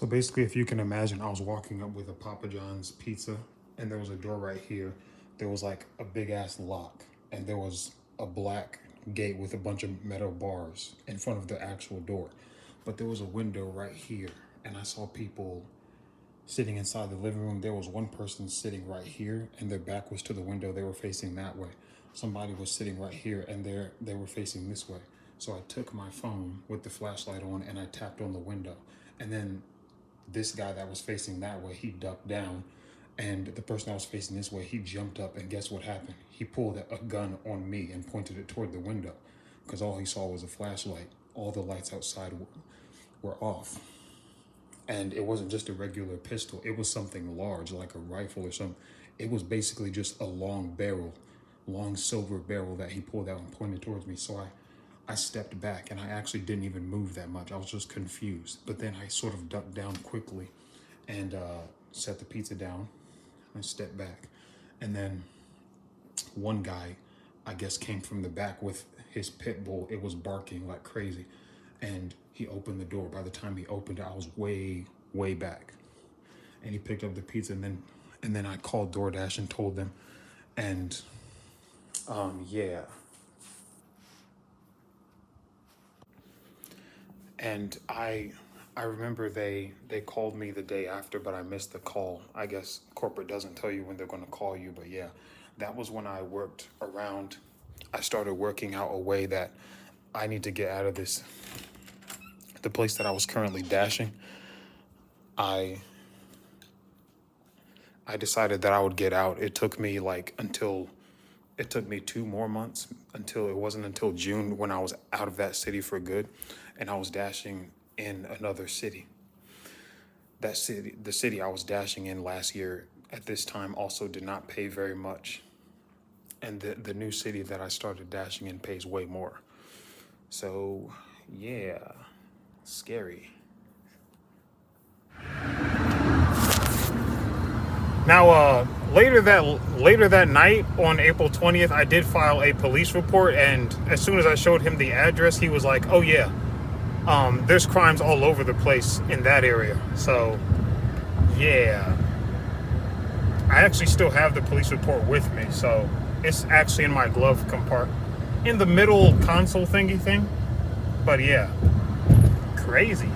So basically, if you can imagine, I was walking up with a Papa John's pizza, and there was a door right here. There was like a big ass lock, and there was a black gate with a bunch of metal bars in front of the actual door. But there was a window right here, and I saw people sitting inside the living room. There was one person sitting right here, and their back was to the window. They were facing that way. Somebody was sitting right here, and they were facing this way. So I took my phone with the flashlight on, and I tapped on the window. And then this guy that was facing that way, he ducked down, and the person that was facing this way, he jumped up, and guess what happened? He pulled a gun on me and pointed it toward the window, because all he saw was a flashlight. All the lights outside were off. And it wasn't just a regular pistol. It was something large, like a rifle or something. It was basically just a long barrel, long silver barrel that he pulled out and pointed towards me. So I stepped back, and I actually didn't even move that much. I was just confused. But then I sort of ducked down quickly and set the pizza down. I stepped back. And then one guy, I guess, came from the back with his pit bull. It was barking like crazy. And he opened the door. By the time he opened it, I was way, way back. And he picked up the pizza, and then I called Doordash and told them. And yeah. And I remember they called me the day after, but I missed the call. I guess corporate doesn't tell you when they're going to call you, but yeah, that was when I worked around. I started working out a way that I need to get out of the place that I was currently dashing. I decided that I would get out. It took me 2 more months until it wasn't until June when I was out of that city for good, and I was dashing in another city. The city I was dashing in last year at this time also did not pay very much. And the new city that I started dashing in pays way more. So yeah, scary. Now, later that night on April 20th, I did file a police report, and as soon as I showed him the address, he was like, "Oh yeah, there's crimes all over the place in that area." So, yeah, I actually still have the police report with me, so it's actually in my glove compartment, in the middle console thingy thing. But yeah, crazy.